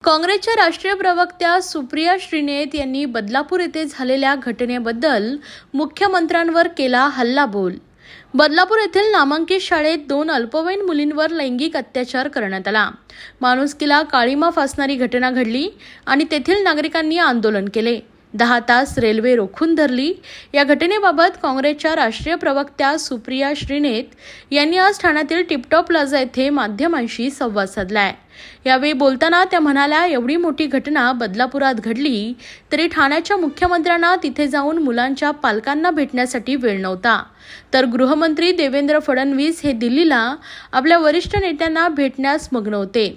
काँग्रेसच्या राष्ट्रीय प्रवक्त्या सुप्रिया श्रीनेत यांनी बदलापूर येथे झालेल्या घटनेबद्दल मुख्यमंत्र्यांवर केला हल्लाबोल। बदलापूर येथील नामांकित शाळेत 2 अल्पवयीन मुलींवर लैंगिक अत्याचार करण्यात आला। माणुसकीला काळीमा फासणारी घटना घडली आणि तेथील नागरिकांनी आंदोलन केले। 10 तास रेल्वे रोखून धरली। या घटनेबाबत काँग्रेसच्या राष्ट्रीय प्रवक्त्या सुप्रिया श्रीनेत यांनी आज ठाण्यातील टिपटॉप प्लाझा येथे माध्यमांशी संवाद साधलाय। यावेळी बोलताना त्या म्हणाल्या, एवढी मोठी घटना बदलापुरात घडली तरी ठाण्याच्या मुख्यमंत्र्यांना तिथे जाऊन मुलांच्या पालकांना भेटण्यासाठी वेळ नव्हता, तर गृहमंत्री देवेंद्र फडणवीस हे दिल्लीला आपल्या वरिष्ठ नेत्यांना भेटण्यास मग्न होते।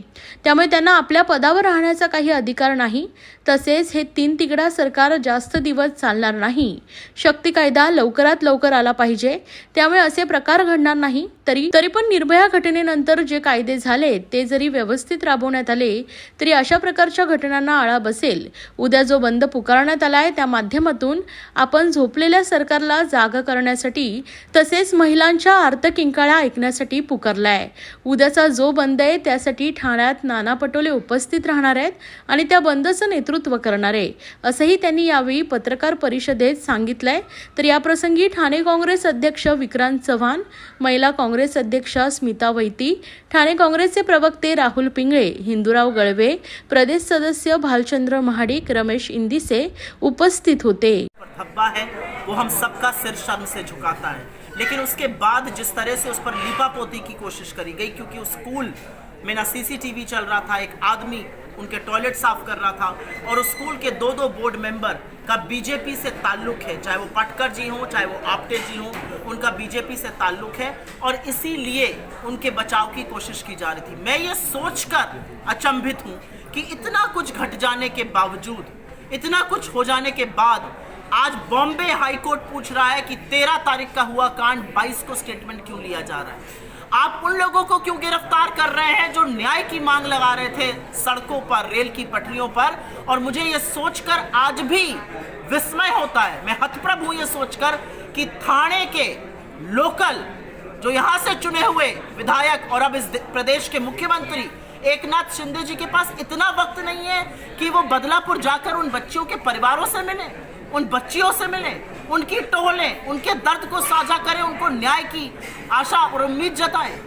त्यामुळे त्यांना आपल्या पदावर राहण्याचा काही अधिकार नाही। तसेच हे 3 तिकडा सरकार जास्त दिवस चालणार नाही। शक्ती कायदा लवकरात लवकर आला पाहिजे, त्यामुळे असे प्रकार घडणार नाही। तरी पण निर्भया घटनेनंतर जे कायदे झाले ते जरी व्यवस्थित राबवण्यात आले तरी अशा प्रकारच्या घटनांना आळा बसेल। उद्या जो बंद पुकारण्यात आलाय त्या माध्यमातून आपण झोपलेल्या सरकारला जागा करण्यासाठी तसेच महिलांच्या आर्तकिंकाळ्या ऐकण्यासाठी पुकारलाय। उद्याचा जो बंद आहे त्यासाठी ठाण्यात नाना पटोले उपस्थित राहणार आहेत आणि त्या बंदचं नेतृत्व करणार आहे, असंही त्यांनी यावेळी पत्रकार परिषदेत सांगितलंय। तर या प्रसंगी ठाणे काँग्रेस अध्यक्ष विक्रांत चव्हाण, महिला काँग्रेस अध्यक्षा स्मिता वैती, ठाणे काँग्रेसचे प्रवक्ते राहुल पिंगळे, हिंदूराव गळवे, प्रदेश सदस्य भालचंद्र महाडिक, रमेश इंदिसे उपस्थित होते। धब्बा है वो हम सबका सिर शर्म से झुकाता है, लेकिन उसके बाद जिस तरह से उस पर लीपापोती की कोशिश करी गई, क्योंकि उस स्कूल में ना सीसीटीवी चल रहा था, एक आदमी उनके टॉयलेट साफ कर रहा था और उस स्कूल के 2 बोर्ड मेंबर का बीजेपी से ताल्लुक है, चाहे वो पटकर जी हों चाहे वो आपटे जी हों, उनका बीजेपी से ताल्लुक है और इसीलिए उनके बचाव की कोशिश की जा रही थी। मैं ये सोचकर अचंभित हूँ कि इतना कुछ घट जाने के बावजूद, इतना कुछ हो जाने के बाद आज बॉम्बे हाईकोर्ट पूछ रहा है कि 13 तारीख का हुआ कांड 22 को स्टेटमेंट क्यों लिया जा रहा है। आप उन लोगों को क्यों गिरफ्तार कर रहे हैं जो न्याय की मांग लगा रहे थे सड़कों पर, रेल की पटरियों पर। और मुझे ये सोचकर आज भी विस्मय होता है, मैं हतप्रभ हूं ये सोचकर कि थाने के लोकल जो यहां से चुने हुए विधायक और अब इस प्रदेश के मुख्यमंत्री एकनाथ शिंदे जी के पास इतना वक्त नहीं है कि वो बदलापुर जाकर उन बच्चियों के परिवारों से मिले, उन बच्चियों से मिले, उनकी टोलें, उनके दर्द को साझा करें, उनको न्याय की आशा और उम्मीद जताएं।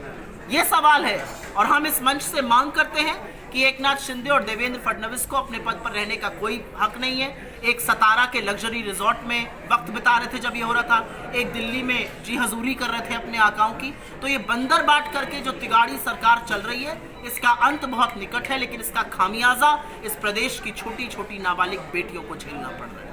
ये सवाल है और हम इस मंच से मांग करते हैं कि एकनाथ शिंदे और देवेंद्र फडणवीस को अपने पद पर रहने का कोई हक नहीं है। एक सतारा के लग्जरी रिजॉर्ट में वक्त बिता रहे थे जब ये हो रहा था, एक दिल्ली में जी हजूरी कर रहे थे अपने आकाओं की। तो ये बंदर बाट करके जो तिगाड़ी सरकार चल रही है, इसका अंत बहुत निकट है, लेकिन इसका खामियाजा इस प्रदेश की छोटी छोटी नाबालिग बेटियों को झेलना पड़ रहा है।